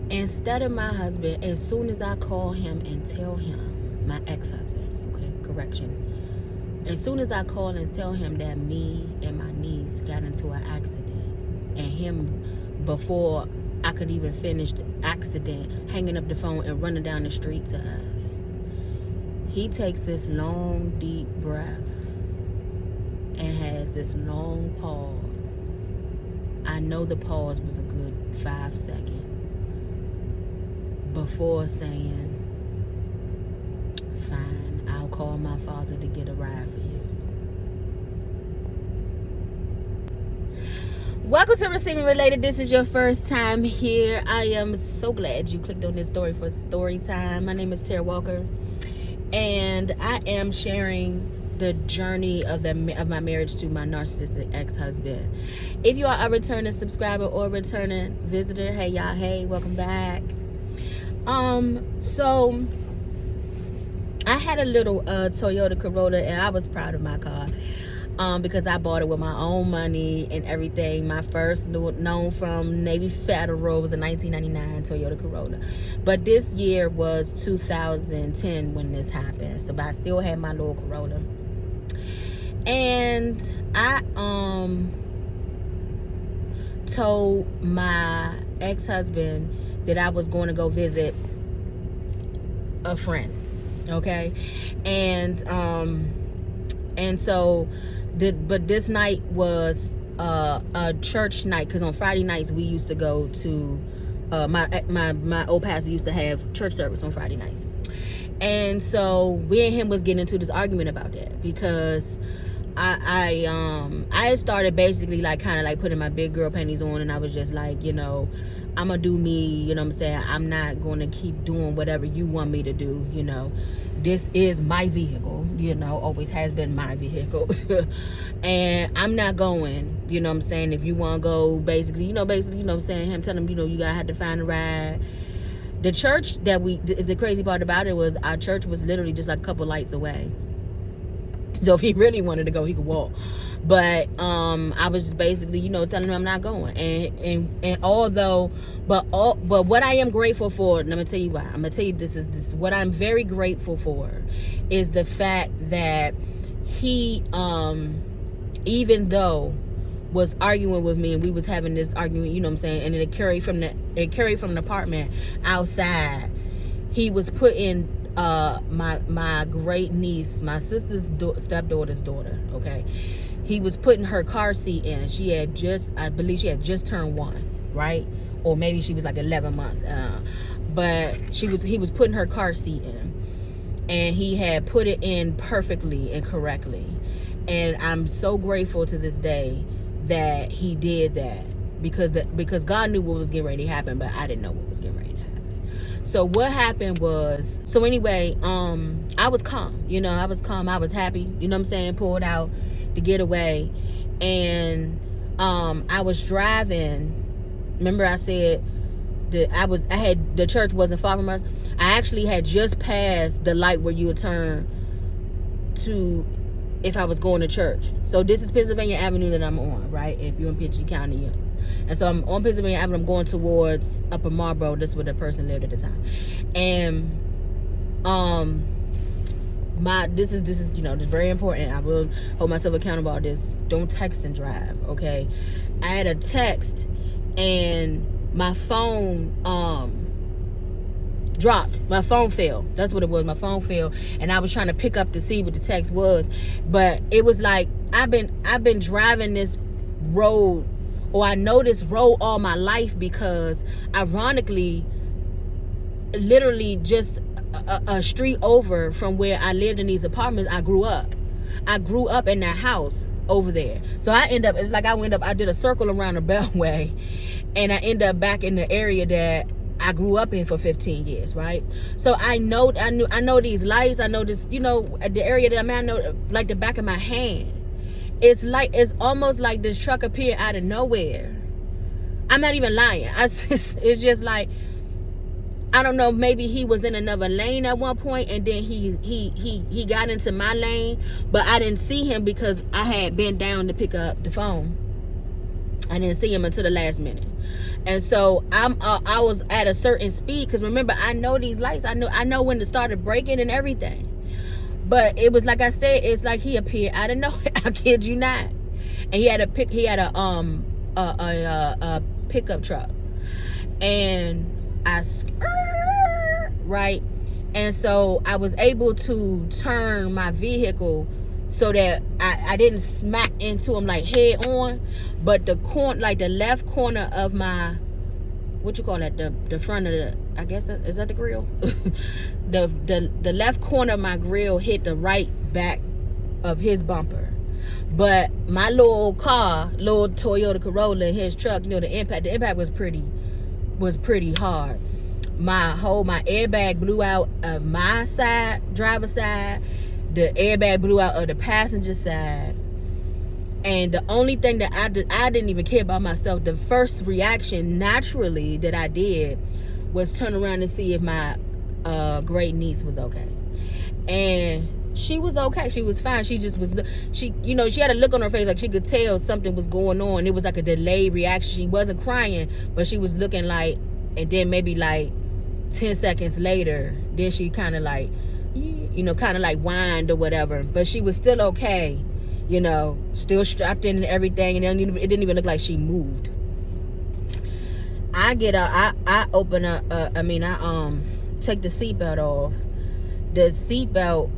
Instead of my husband, as soon as I call him and tell him, my ex-husband, okay, correction. As soon as I call and tell him that me and my niece got into an accident, and him, before I could even finish the accident, hanging up the phone and running down the street to us, he takes this long, deep breath and has this long pause. I know the pause was a good 5 seconds before saying, fine, I'll call my father to get a ride for you. Welcome to Receiving Related. This is your first time here. I am so glad you clicked on this story for story time. My name is Tara Walker, and I am sharing the journey of my marriage to my narcissistic ex-husband. If you are a returning subscriber or returning visitor, hey y'all, hey, welcome back. So I had a little Toyota Corolla, and I was proud of my car because I bought it with my own money and everything. My first known from Navy Federal was a 1999 Toyota Corolla, but this year was 2010 when this happened. So, but I still had my little Corolla, and I told my ex-husband that I was going to go visit a friend, okay, and so but this night was a church night, because on Friday nights we used to go to my old pastor used to have church service on Friday nights, and so we and him was getting into this argument about that, because I had started basically like kind of like putting my big girl panties on, and I was just like, you know, I'm gonna do me, you know what I'm saying? I'm not gonna keep doing whatever you want me to do, you know. This is my vehicle, you know, always has been my vehicle. And I'm not going, you know what I'm saying? If you wanna go, basically, you know what I'm saying? Him telling him, you know, you gotta have to find a ride. The church that the crazy part about it was our church was literally just like a couple lights away. So if he really wanted to go, he could walk. But I was just basically, you know, telling him I'm not going. And although, but what I am grateful for, and I'm gonna tell you why. I'm gonna tell you this what I'm very grateful for is the fact that he, even though was arguing with me, and we was having this argument, you know what I'm saying, and it carried from the apartment outside, he was putting my great niece, my sister's stepdaughter's daughter, okay, he was putting her car seat in. I believe she had just turned 1, right? Or maybe she was like 11 months, but he was putting her car seat in, and he had put it in perfectly and correctly. And I'm so grateful to this day that he did that, because God knew what was getting ready to happen, but I didn't know what was getting ready to happen. So what happened was, so anyway, I was calm, you know, I was happy, you know what I'm saying, pulled out to get away. And I was driving. Remember I said that the church wasn't far from us. I actually had just passed the light where you would turn to if I was going to church. So this is Pennsylvania Avenue that I'm on, right? If you're in PG County. And so I'm on Pennsylvania Avenue. I'm going towards Upper Marlboro. This is where the person lived at the time. And this is you know, this is very important. I will hold myself accountable on this. Don't text and drive, okay? I had a text, and my phone dropped. My phone fell. That's what it was. My phone fell, and I was trying to pick up to see what the text was, but it was like I've been driving this road, or I know this road all my life, because ironically, literally just a street over from where I lived in these apartments, I grew up in that house over there. So I did a circle around the Beltway, and I end up back in the area that I grew up in for 15 years, right? So I know these lights, I know this, you know, the area that I'm at, I know like the back of my hand. It's almost like this truck appeared out of nowhere. I'm not even lying. It's just like, I don't know, maybe he was in another lane at one point, and then he got into my lane, but I didn't see him because I had bent down to pick up the phone. I didn't see him until the last minute. And so I was at a certain speed, because remember, I know these lights, I know when to start braking and everything. But it was like I said, it's like he appeared out of nowhere. I kid you not. And he had a pickup truck, and I right, and so I was able to turn my vehicle so that I didn't smack into him like head on, but the left corner of my, what you call that, the front of the, I guess is that the grill? the left corner of my grill hit the right back of his bumper. But my little Toyota Corolla, his truck, you know, the impact was pretty hard. My airbag blew out of my side, driver's side. The airbag blew out of the passenger side. And the only thing that I didn't even care about myself. The first reaction naturally that I did was turn around and see if my great niece was okay. And she was okay. She was fine. She just was, she had a look on her face like she could tell something was going on. It was like a delayed reaction. She wasn't crying, but she was looking like, and then maybe like 10 seconds later, then she kind of like, kind of like whined or whatever. But she was still okay, still strapped in and everything. And it didn't even look like she moved. I get out, I open up, take the seatbelt off. The seatbelt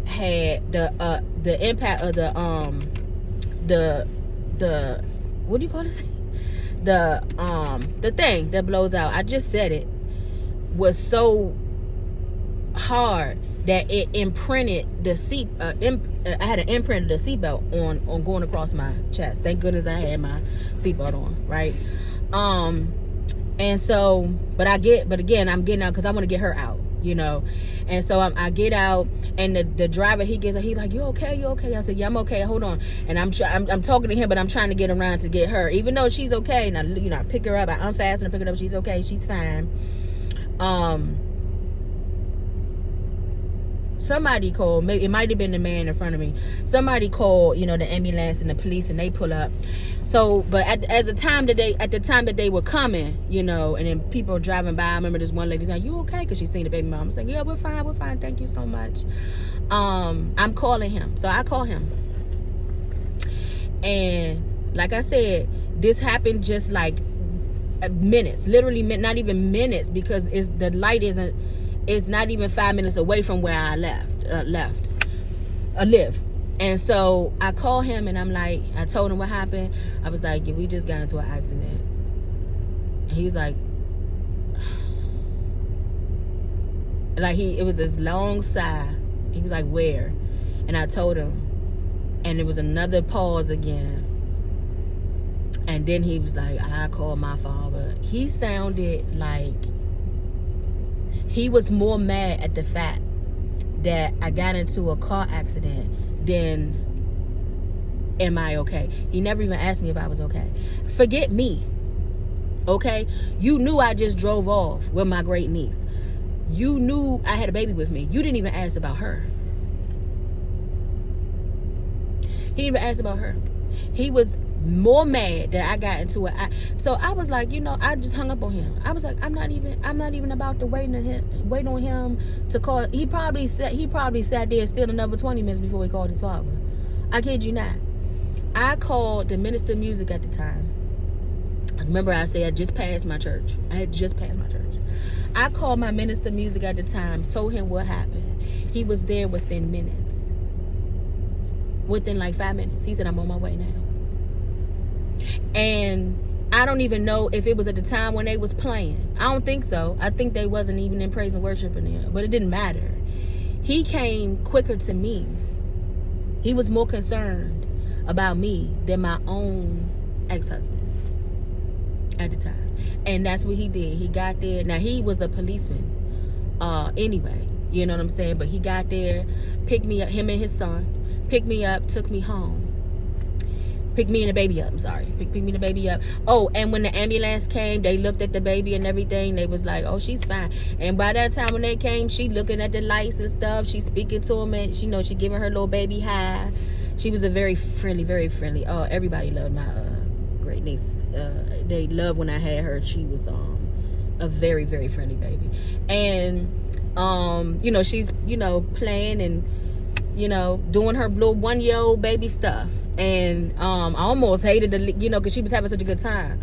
had the impact of the what do you call this? The thing that blows out, I just said it, was so hard that it imprinted the seat. I had an imprint of the seatbelt on going across my chest. Thank goodness I had my seatbelt on, right? And so, but again, I'm getting out because I want to get her out, And so I get out, and the driver, he's like, you okay? I said, yeah, I'm okay. Hold on. And I'm talking to him, but I'm trying to get around to get her, even though she's okay. And I pick her up, I unfasten her, pick her up. She's okay. She's fine. Somebody called, maybe it might have been the man in front of me. Somebody called, the ambulance and the police, and they pull up. So, but at the time that they were coming, and then people were driving by. I remember this one lady saying, "You okay?" Because she seen the baby mom. I'm saying, "Yeah, we're fine. Thank you so much." I'm calling him, so I call him, and like I said, this happened just like minutes, literally not even minutes, because the light isn't. It's not even 5 minutes away from where I live. And so I call him, and I'm like, I told him what happened. I was like, yeah, we just got into an accident. And he was like it was this long sigh. He was like, where? And I told him, and it was another pause again. And then he was like, I called my father. He sounded like he was more mad at the fact that I got into a car accident than am I okay. He never even asked me if I was okay. Forget me, okay? You knew I just drove off with my great niece. You knew I had a baby with me. You didn't even ask about her. He didn't even ask about her. He was more mad that I got into it. So I was like, I just hung up on him. I was like, I'm not even about to wait on him to call. He probably sat there still another 20 minutes before he called his father. I kid you not. I called the minister of music at the time. Remember, I said I just passed my church. I had just passed my church. I called my minister of music at the time, told him what happened. He was there within minutes. Within like 5 minutes. He said, I'm on my way now. And I don't even know if it was at the time when they was playing. I don't think so. I think they wasn't even in praise and worship in there. But it didn't matter. He came quicker to me. He was more concerned about me than my own ex-husband at the time. And that's what he did. He got there. Now, he was a policeman anyway. You know what I'm saying? But he got there, picked me up, him and his son, picked me up, took me home. Pick me and the baby up. I'm sorry. Pick me and the baby up. Oh, and when the ambulance came, they looked at the baby and everything. They was like, oh, she's fine. And by that time when they came, she looking at the lights and stuff. She speaking to him, and she giving her little baby high. She was a very friendly, very friendly. Oh, everybody loved my great niece. they loved when I had her. She was a very, very friendly baby. And you know, she's, you know, playing and, you know, doing her little 1-year-old baby stuff. And I almost hated the, you know, because she was having such a good time.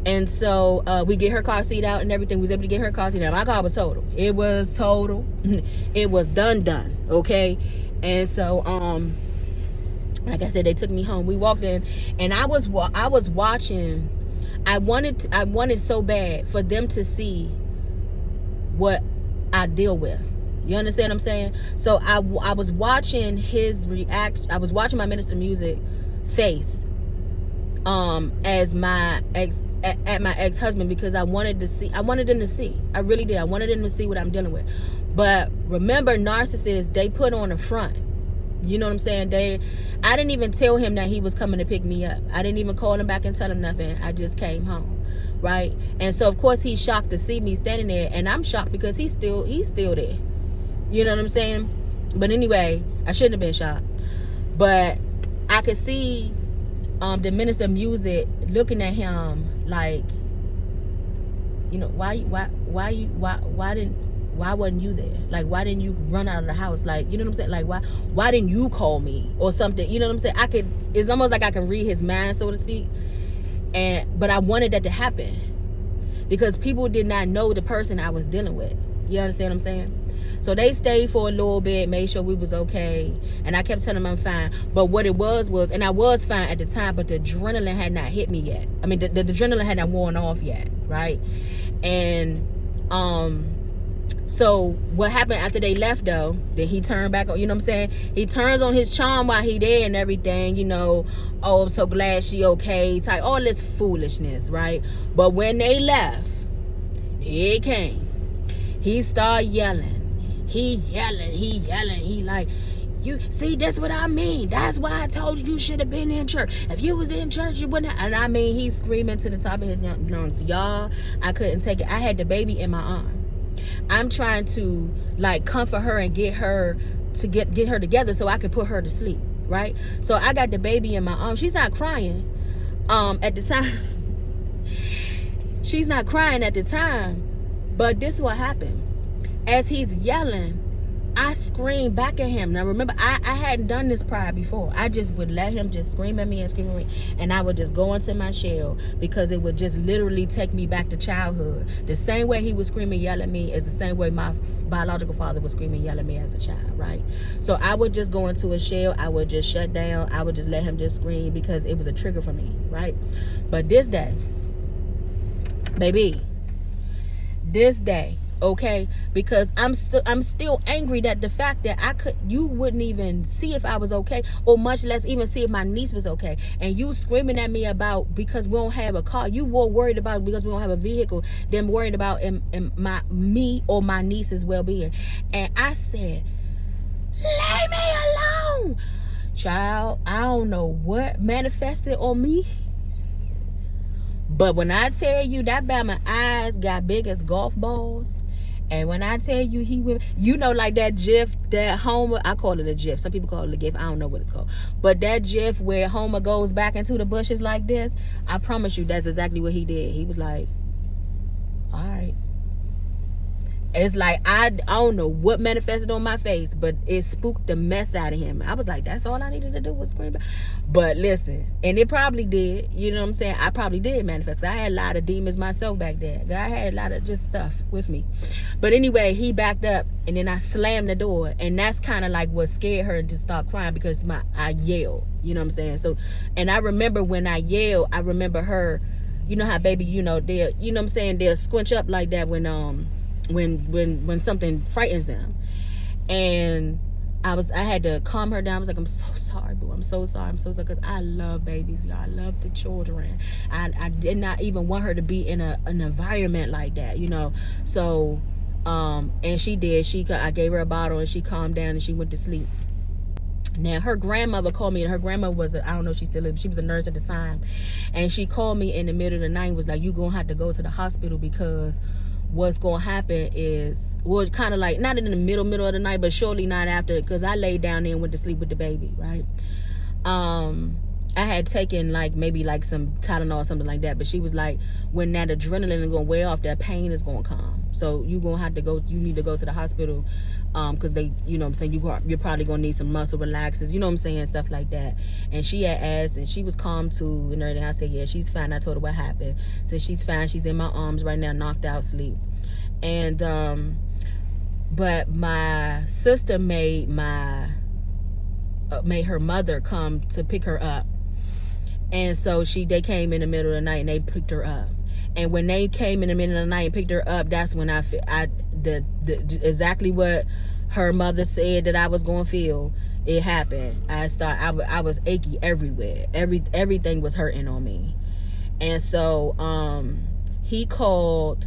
And so we get her car seat out and everything. We was able to get her car seat out. My car was total. It was total. It was done. Okay. And so like I said, they took me home. We walked in, and I was watching. I wanted so bad for them to see what I deal with. You understand what I'm saying? So I was watching his reaction. I was watching my minister music face as my ex-husband, because I wanted them to see. I really did. I wanted them to see what I'm dealing with. But remember, narcissists, they put on a front. You know what I'm saying? I didn't even tell him that he was coming to pick me up. I didn't even call him back and tell him nothing. I just came home, right? And so of course he's shocked to see me standing there, and I'm shocked because he's still there. You know what I'm saying? But anyway, I shouldn't have been shocked. But I could see the minister of music looking at him like, you know, why wasn't you there? Like, why didn't you run out of the house? Like, you know what I'm saying? Like, why didn't you call me or something? You know what I'm saying? It's almost like I can read his mind, so to speak. But I wanted that to happen because people did not know the person I was dealing with. You understand what I'm saying? So they stayed for a little bit, made sure we was okay, and I kept telling them I'm fine. But what it was, and I was fine at the time, but the adrenaline had not hit me yet. I mean, the adrenaline had not worn off yet, right? And so what happened after they left, though, then he turned back on, you know what I'm saying? He turns on his charm while he there and everything, you know. Oh, I'm so glad she okay, type, all this foolishness, right? But when they left, here it came. He started yelling. He like, you see, that's what I mean. That's why I told you should have been in church. If you was in church, you wouldn't have. And I mean, he's screaming to the top of his lungs. Y'all, I couldn't take it. I had the baby in my arm. I'm trying to like comfort her and get her to get her together so I can put her to sleep, right? So I got the baby in my arm. She's not crying at the time. She's not crying at the time, but this is what happened. As he's yelling, I screamed back at him. Now remember, I hadn't done this prior before. I just would let him just scream at me, and I would just go into my shell, because it would just literally take me back to childhood. The same way he was screaming, yell at me is the same way my biological father was screaming, yell at me as a child, right? So I would just go into a shell. I would just shut down. I would just let him just scream because it was a trigger for me, right? But this day, baby, this day, okay, because I'm still angry that the fact that you wouldn't even see if I was okay, or much less even see if my niece was okay, and you screaming at me about because we don't have a car. You more worried about because we don't have a vehicle than worried about me or my niece's well-being. And I said, leave me alone, child. I don't know what manifested on me, but when I tell you that my eyes got big as golf balls. And when I tell you he went, you know, like that GIF that Homer, I call it a GIF. Some people call it a GIF. I don't know what it's called. But that GIF where Homer goes back into the bushes like this, I promise you that's exactly what he did. He was like, all right. It's like, I don't know what manifested on my face, but it spooked the mess out of him. I was like, that's all I needed to do was scream. But listen, and it probably did. You know what I'm saying? I probably did manifest. I had a lot of demons myself back then. I had a lot of just stuff with me. But anyway, he backed up, and then I slammed the door. And that's kind of like what scared her to start crying, because I yelled. You know what I'm saying? So, and I remember when I yelled, I remember her, you know how baby, you know, they'll, you know what I'm saying, they'll squinch up like that when something frightens them. And I had to calm her down. I was like, I'm so sorry, boo. I'm so sorry, because I love babies, y'all. I love the children. I did not even want her to be in an environment like that, you know. So and she did. I gave her a bottle, and she calmed down, and she went to sleep. Now her grandmother called me, and her grandmother was I don't know if she still is, she was a nurse at the time, and she called me in the middle of the night and was like, you gonna have to go to the hospital, because what's gonna happen is, well, kind of like not in the middle of the night, but shortly not after, because I laid down there and went to sleep with the baby, right? I had taken like maybe like some Tylenol or something like that, but she was like, when that adrenaline is gonna wear off, that pain is gonna come. So you gonna have to go. You need to go to the hospital, because they, you know what I'm saying, you're probably gonna need some muscle relaxers, you know what I'm saying, stuff like that. And she had asked, and she was calm too and everything. I said, yeah, she's fine. I told her what happened. So she's fine. She's in my arms right now, knocked out, sleep. And but my sister made her mother come to pick her up. And so they came in the middle of the night and they picked her up. And when they came in the middle of the night and picked her up, that's when exactly what her mother said that I was going to feel, it happened. I was achy everywhere. Everything was hurting on me. And so he called,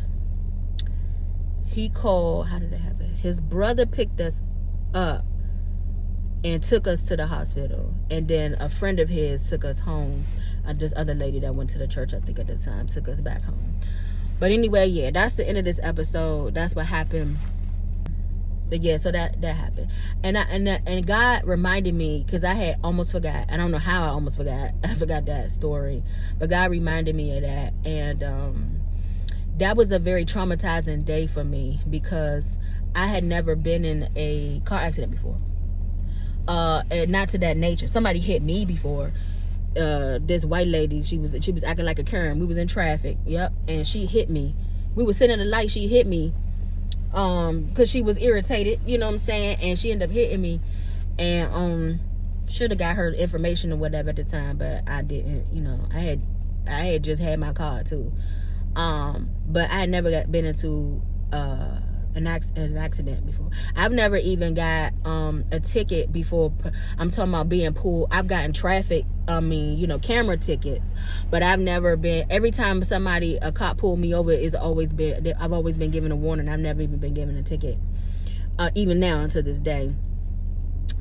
how did it happen? His brother picked us up and took us to the hospital, and then a friend of his took us home. This other lady that went to the church, I think at the time, took us back home. But anyway, yeah, that's the end of this episode. That's what happened. But yeah, so that happened, and God reminded me, because I had almost forgot. I don't know how I almost forgot. I forgot that story, but God reminded me of that, and that was a very traumatizing day for me, because I had never been in a car accident before. And not to that nature. Somebody hit me before. This white lady, she was acting like a Karen. We was in traffic, yep, and she hit me. We were sitting in the light. She hit me, because she was irritated, you know what I'm saying, and she ended up hitting me. And should have got her information or whatever at the time, but I didn't. You know, I had just had my car too, but I had never been into an accident before. I've never even got a ticket before. I'm talking about being pulled. I've gotten traffic, camera tickets, but I've never been. Every time a cop pulled me over, I've always been given a warning. I've never even been given a ticket, even now until this day,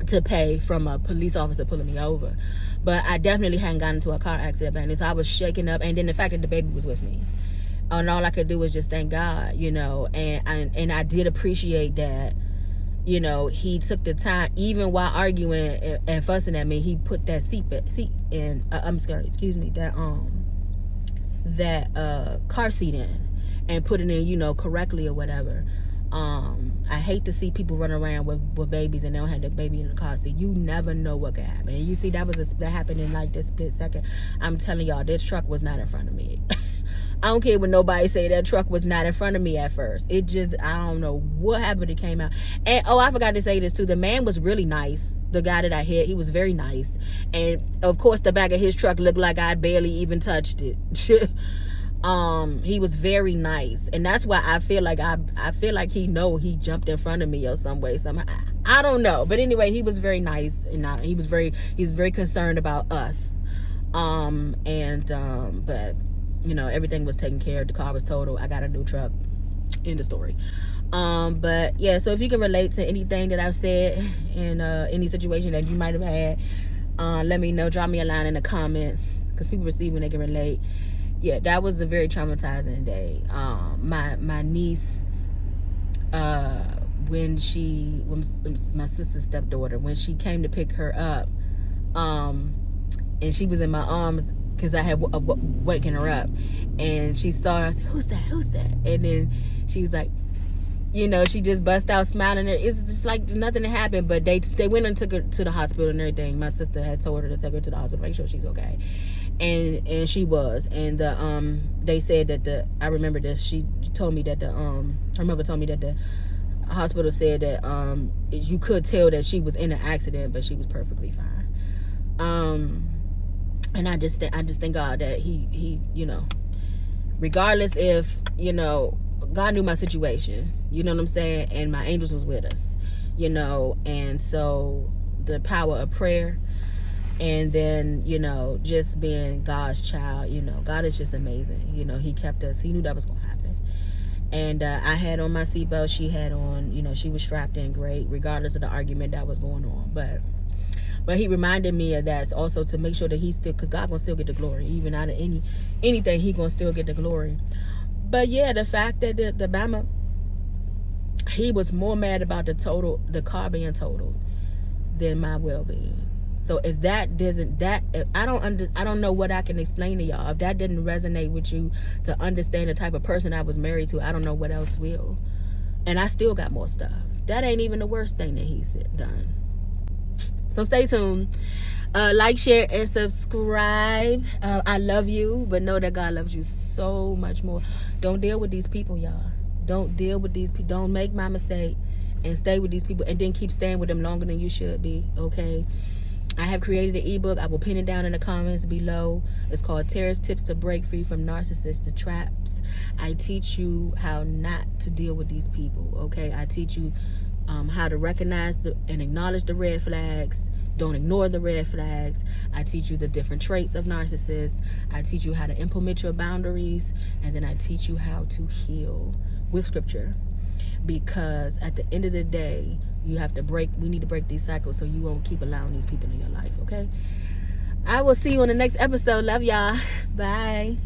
to pay from a police officer pulling me over. But I definitely hadn't gotten into a car accident, and so I was shaken up. And then the fact that the baby was with me, and all I could do was just thank God, and I did appreciate that, he took the time, even while arguing and fussing at me, he put that seat in, that car seat in, and put it in, correctly or whatever. I hate to see people run around with babies and they don't have the baby in the car seat. You never know what could happen. And you see, that happened in like this split second. I'm telling y'all, this truck was not in front of me. I don't care what nobody say, that truck was not in front of me at first. It just, I don't know what happened. It came out. And, I forgot to say this too. The man was really nice. The guy that I hit, he was very nice. And, of course, the back of his truck looked like I barely even touched it. He was very nice. And that's why I feel like he jumped in front of me or some way, somehow. I don't know. But anyway, he was very nice. And he was very concerned about us. But everything was taken care of. The car was totaled. I got a new truck. End of story. But yeah, so if you can relate to anything that I've said in any situation that you might have had, let me know. Drop me a line in the comments, because people receive when they can relate. Yeah, that was a very traumatizing day. My niece, when my sister's stepdaughter, when she came to pick her up, and she was in my arms, because I had waking her up, and she saw her. I said, who's that? And then she was like, she just bust out smiling. It's just like nothing had happened, but they went and took her to the hospital and everything. My sister had told her to take her to the hospital, make sure she's okay, and she was. And they said that I remember this. She told me that her mother told me that the hospital said that you could tell that she was in an accident, but she was perfectly fine. And I just thank God that he regardless if, God knew my situation, you know what I'm saying? And my angels was with us, and so the power of prayer, and then, just being God's child, God is just amazing. He kept us. He knew that was going to happen. And I had on my seatbelt. She had on, she was strapped in great, regardless of the argument that was going on. But he reminded me of that also, to make sure that because God gonna still get the glory, even out of anything, he gonna still get the glory. But yeah, the fact that the Bama, he was more mad about the car being totaled than my well-being. So if that doesn't, if I don't know what I can explain to y'all. If that didn't resonate with you to understand the type of person I was married to, I don't know what else will. And I still got more stuff. That ain't even the worst thing that he's done. So stay tuned. Like, share, and subscribe. I love you, but know that God loves you so much more. Don't deal with these people, y'all. Don't deal with these people. Don't make my mistake and stay with these people and then keep staying with them longer than you should be, okay? I have created an ebook. I will pin it down in the comments below. It's called Tara's Tips to Break Free from Narcissistic Traps. I teach you how not to deal with these people, okay? I teach you how to recognize and acknowledge the red flags. Don't ignore the red flags. I teach you the different traits of narcissists. I teach you how to implement your boundaries. And then I teach you how to heal with scripture. Because at the end of the day, we need to break these cycles so you won't keep allowing these people in your life, okay? I will see you on the next episode. Love y'all. Bye.